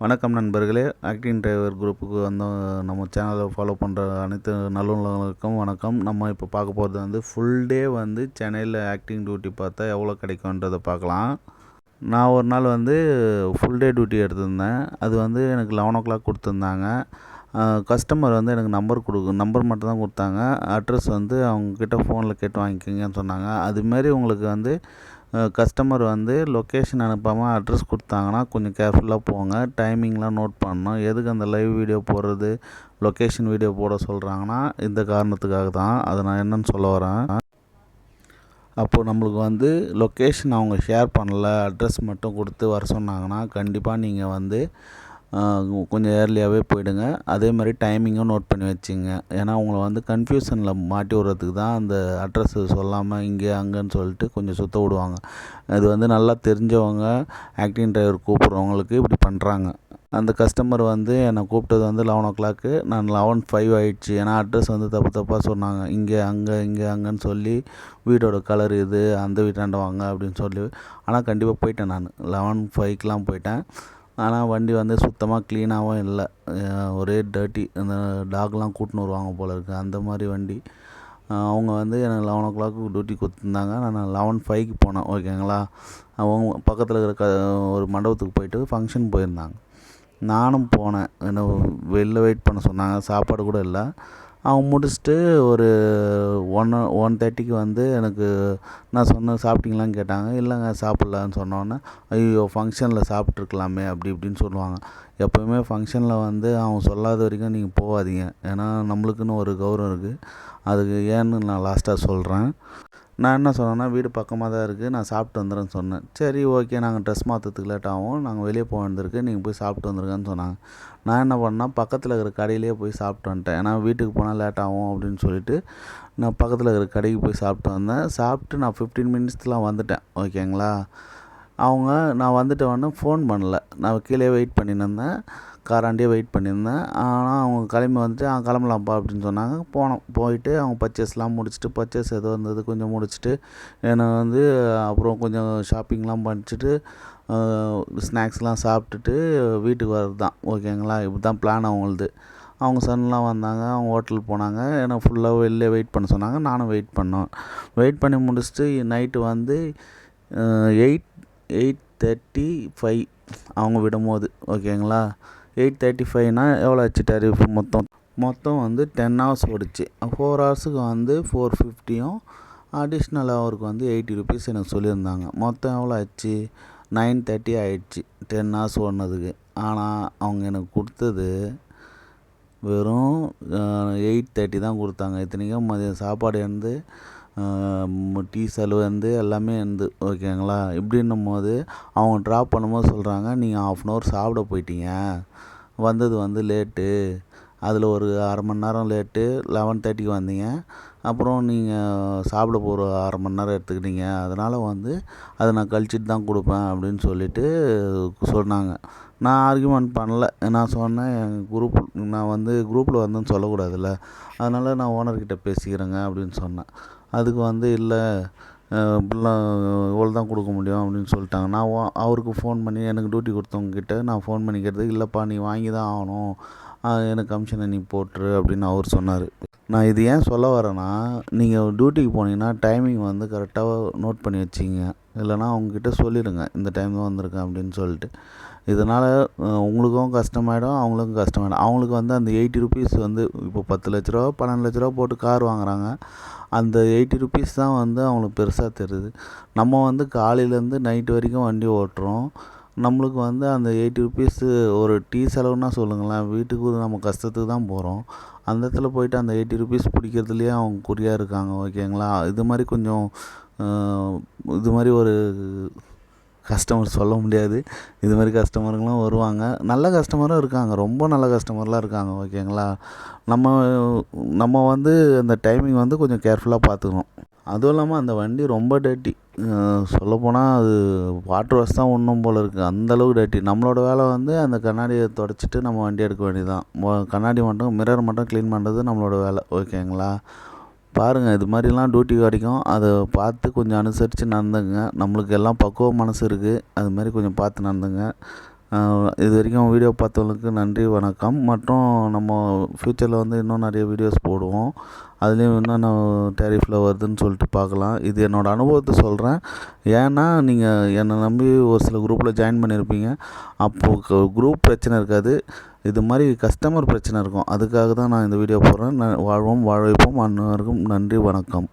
வணக்கம் நண்பர்களே. Acting driver குரூப்புக்கு வந்து நம்ம சேனலை ஃபாலோ பண்ணுற அனைத்து நல்லுள்ளவங்களுக்கும் வணக்கம். நம்ம இப்போ பார்க்க போகிறது வந்து ஃபுல் டே வந்து சென்னையில் ஆக்டிங் டியூட்டி பார்த்தா எவ்வளோ கிடைக்குன்றதை பார்க்கலாம். நான் ஒரு நாள் வந்து ஃபுல் டே டியூட்டி எடுத்திருந்தேன். அது வந்து எனக்கு 11 o'clock கொடுத்துருந்தாங்க. கஸ்டமர் வந்து எனக்கு நம்பர் மட்டும் தான் கொடுத்தாங்க. அட்ரஸ் வந்து அவங்கக்கிட்ட ஃபோனில் கேட்டு வாங்கிக்கோங்கன்னு சொன்னாங்க. அதுமாரி உங்களுக்கு வந்து கஸ்டமர் வந்து லொக்கேஷன் அனுப்பாமல் அட்ரஸ் கொடுத்தாங்கன்னா கொஞ்சம் கேர்ஃபுல்லாக போங்க. டைமிங்லாம் நோட் பண்ணணும். எதுக்கு அந்த லைவ் வீடியோ போடுறது, லொக்கேஷன் வீடியோ போட சொல்கிறாங்கன்னா இந்த காரணத்துக்காக தான். அதை நான் என்னென்னு சொல்ல வரேன். அப்போது நம்மளுக்கு வந்து லொக்கேஷன் அவங்க ஷேர் பண்ணல, அட்ரஸ் மட்டும் கொடுத்து வர சொன்னாங்கன்னா கண்டிப்பாக நீங்கள் வந்து கொஞ்சம் ஏர்லியாகவே போயிடுங்க. அதே மாதிரி டைமிங்கும் நோட் பண்ணி வச்சுங்க. ஏன்னா உங்களை வந்து கன்ஃபியூஷனில் மாட்டி விட்றதுக்கு தான் அந்த அட்ரஸு சொல்லாமல் இங்கே அங்கேன்னு சொல்லிட்டு கொஞ்சம் சுற்ற விடுவாங்க. அது வந்து நல்லா தெரிஞ்சவங்க ஆக்டிங் டிரைவர் கூப்பிட்றவங்களுக்கு இப்படி பண்ணுறாங்க. அந்த கஸ்டமர் வந்து என்னை கூப்பிட்டது வந்து 11 o'clock. நான் 11:05 ஆகிடுச்சு. ஏன்னா அட்ரஸ் வந்து தப்பாக சொன்னாங்க. இங்கே அங்கேன்னு சொல்லி வீடோட கலர் இது, அந்த வீட்டாண்ட வாங்க அப்படின்னு சொல்லி. ஆனால் கண்டிப்பாக போயிட்டேன். நான் 11:05க்கெலாம் போயிட்டேன். ஆனால் வண்டி வந்து சுத்தமாக க்ளீனாகவும் இல்லை. ஒரே டர்ட்டி. அந்த டாக்லாம் கூட்டின்னு வருவாங்க போல் இருக்குது, அந்த மாதிரி வண்டி. அவங்க வந்து எனக்கு 11 o'clock டியூட்டி கொடுத்துருந்தாங்க. நான் 11:05க்கு போனேன். ஓகேங்களா. அவங்க பக்கத்தில் இருக்கிற ஒரு மண்டபத்துக்கு போயிட்டு ஃபங்க்ஷன் போயிருந்தாங்க. நானும் போனேன். என்ன வெளில வெயிட் பண்ண சொன்னாங்க. சாப்பாடு கூட இல்லை. அவங்க முடிச்சுட்டு ஒரு 1:30க்கு வந்து எனக்கு நான் சொன்னேன் சாப்பிட்டீங்களான்னு கேட்டாங்க. இல்லைங்க சாப்பிட்லன்னு சொன்னோன்னே, ஐயோ ஃபங்க்ஷனில் சாப்பிட்ருக்கலாமே அப்படி இப்படின்னு சொல்லுவாங்க. எப்போவுமே ஃபங்க்ஷனில் வந்து அவங்க சொல்லாத வரைக்கும் நீங்கள் போகாதீங்க. ஏன்னா நம்மளுக்குன்னு ஒரு கௌரவம் இருக்குது. அதுக்கு ஏன்னு நான் லாஸ்ட்டாக சொல்கிறேன். நான் என்ன சொன்னேன்னா, வீடு பக்கமாக தான் இருக்குது, நான் சாப்பிட்டு வந்துடுறேன்னு சொன்னேன். சரி ஓகே, நாங்கள் ட்ரெஸ் மாற்றத்துக்கு லேட் ஆகும், நாங்கள் வெளியே போக வேண்டியிருக்கு, நீங்கள் போய் சாப்பிட்டு வந்துருங்கன்னு சொன்னாங்க. நான் என்ன பண்ணேன்னா, பக்கத்தில் இருக்கிற கடையிலேயே போய் சாப்பிட்டு வந்துட்டேன். ஏன்னா வீட்டுக்கு போனால் லேட் ஆகும் அப்படின்னு சொல்லிட்டு நான் பக்கத்தில் இருக்கிற கடைக்கு போய் சாப்பிட்டு வந்தேன். சாப்பிட்டு நான் 15 minutesலாம் வந்துட்டேன். ஓகேங்களா. அவங்க நான் வந்துட்டு ஃபோன் பண்ணல. நான் கீழே வெயிட் பண்ணியிருந்தேன், காராண்டியே வெயிட் பண்ணியிருந்தேன். ஆனால் அவங்க கிளம்பி வந்துட்டு கிளம்பலாம்ப்பா அப்படின்னு சொன்னாங்க. போயிட்டு அவங்க பர்ச்சேஸ்லாம் முடிச்சுட்டு, பர்ச்சேஸ் ஏதோ இருந்தது கொஞ்சம் முடிச்சுட்டு, என்னை வந்து அப்புறம் கொஞ்சம் ஷாப்பிங்லாம் பண்ணிட்டு ஸ்நாக்ஸ்லாம் சாப்பிட்டுட்டு வீட்டுக்கு வர்றது தான். ஓகேங்களா. இப்படி தான் பிளான் அவங்களது. அவங்க சன்லாம் வந்தாங்க. அவங்க ஹோட்டலுக்கு போனாங்க. ஏன்னா ஃபுல்லாக வெளில வெயிட் பண்ண சொன்னாங்க. நானும் வெயிட் பண்ணோம். வெயிட் பண்ணி முடிச்சுட்டு நைட்டு வந்து 8:35 அவங்க விடும்போது. ஓகேங்களா. 8:35னா எவ்வளோ ஆச்சு டரிஃப் மொத்தம் வந்து 10 hours ஓடிச்சு. 4 ஹவர்ஸுக்கு வந்து 450யும் அடிஷ்னல் ஹவருக்கு வந்து 80 rupees எனக்கு சொல்லியிருந்தாங்க. மொத்தம் எவ்வளோ ஆச்சு, 9:30 ஆகிடுச்சு 10 hours ஓடினதுக்கு. ஆனால் அவங்க எனக்கு கொடுத்தது வெறும் 8:30 தான் கொடுத்தாங்க. இத்தனைக்கும் மதியம் சாப்பாடு இருந்து டீ செலவு இருந்து எல்லாமே இருந்து. ஓகேங்களா. இப்படின்னும் போது அவங்க ட்ராப் பண்ணும்போது சொல்கிறாங்க, நீங்கள் 1/2 hour சாப்பிட போயிட்டீங்க, வந்தது வந்து லேட்டு, அதில் ஒரு அரை மணி நேரம் லேட்டு, 11:30க்கு வந்தீங்க, அப்புறம் நீங்கள் சாப்பிட போகிற அரை மணி நேரம் எடுத்துக்கிட்டீங்க, அதனால் வந்து அதை நான் கழிச்சிட்டு தான் கொடுப்பேன் அப்படின்னு சொல்லிட்டு சொன்னாங்க. நான் ஆர்கியூமெண்ட் பண்ணல. நான் சொன்னேன், நான் வந்து குரூப்பில் வந்தேன்னு சொல்லக்கூடாதுல்ல, அதனால் நான் ஓனர்கிட்ட பேசிக்கிறேங்க அப்படின்னு சொன்னேன். அதுக்கு வந்து இல்லை இப்படிலாம் இவ்வளோ தான் கொடுக்க முடியும் அப்படின்னு சொல்லிட்டாங்க. நான் அவருக்கு ஃபோன் பண்ணி, எனக்கு டியூட்டி கொடுத்தவங்கக்கிட்ட நான் ஃபோன் பண்ணிக்கிறது, இல்லைப்பா நீ வாங்கி தான் ஆகணும், எனக்கு கமிஷனை நீ போட்டுரு அப்படின்னு அவர் சொன்னார். நான் இது ஏன் சொல்ல வரேன்னா, நீங்கள் டியூட்டிக்கு போனீங்கன்னா டைமிங் வந்து கரெக்டாக நோட் பண்ணி வச்சிங்க. இல்லைனா அவங்கக்கிட்ட சொல்லிடுங்க, இந்த டைம் தான் வந்திருக்கேன் அப்படின்னு சொல்லிட்டு. இதனால் உங்களுக்கும் கஷ்டமாயிடும், அவங்களுக்கும் கஷ்டமாயிடும். அவங்களுக்கு வந்து அந்த 80 rupees வந்து இப்போ 10 லட்ச ரூபா 12 லட்ச ரூபா போட்டு கார் வாங்குகிறாங்க. அந்த 80 rupees தான் வந்து அவங்களுக்கு பெருசாக தெரியுது. நம்ம வந்து காலையிலேருந்து நைட்டு வரைக்கும் வண்டி ஓட்டுறோம். நம்மளுக்கு வந்து அந்த 80 rupees ஒரு டீ செலவுன்னா சொல்லுங்களேன், வீட்டுக்கு நம்ம கஷ்டத்துக்கு தான் போகிறோம். அந்த இடத்துல போயிட்டு அந்த 80 rupees பிடிக்கிறதுலேயே அவங்க குறியாக இருக்காங்க. ஓகேங்களா. இது மாதிரி கொஞ்சம் இது மாதிரி ஒரு கஸ்டமர் சொல்ல முடியாது. இது மாதிரி கஸ்டமருங்களும் வருவாங்க. நல்ல கஸ்டமரும் இருக்காங்க, ரொம்ப நல்ல கஸ்டமர்லாம் இருக்காங்க. ஓகேங்களா. நம்ம வந்து அந்த டைமிங் வந்து கொஞ்சம் கேர்ஃபுல்லாக பார்த்துக்கணும். அதுவும் இல்லாமல் அந்த வண்டி ரொம்ப டர்ட்டி. சொல்லப்போனால் அது வாட்டர் வாஷ் தான் ஒன்றும் போல் இருக்குது, அந்தளவுக்கு டர்ட்டி. நம்மளோட வேலை வந்து அந்த கண்ணாடியை துடைச்சிட்டு நம்ம வண்டி எடுக்க வேண்டியதுதான். கண்ணாடி மட்டும், மிரர் மட்டும் க்ளீன் பண்ணுறது நம்மளோட வேலை. ஓகேங்களா. பாருங்கள், இது மாதிரிலாம் டியூட்டி கிடைக்கும். அதை பார்த்து கொஞ்சம் அனுசரித்து நடந்துங்க. நம்மளுக்கு எல்லாம் பக்குவ மனசு இருக்குது, அது மாதிரி கொஞ்சம் பார்த்து நடந்துங்க. இது வரைக்கும் வீடியோ பார்த்தவங்களுக்கு நன்றி வணக்கம். மற்றும் நம்ம ஃப்யூச்சரில் வந்து இன்னும் நிறைய வீடியோஸ் போடுவோம். அதுலேயும் என்னென்ன டேரிஃபில் வருதுன்னு சொல்லிட்டு பார்க்கலாம். இது என்னோடய அனுபவத்தை சொல்கிறேன். ஏன்னா நீங்கள் என்னை நம்பி ஒரு சில குரூப்பில் ஜாயின் பண்ணியிருப்பீங்க. அப்போது குரூப் பிரச்சனை இருக்காது, இது மாதிரி கஸ்டமர் பிரச்சனை இருக்கும். அதுக்காக தான் நான் இந்த வீடியோ போடுறேன். வாழ்வோம் வாழ வைப்போம். அனைவருக்கும் நன்றி வணக்கம்.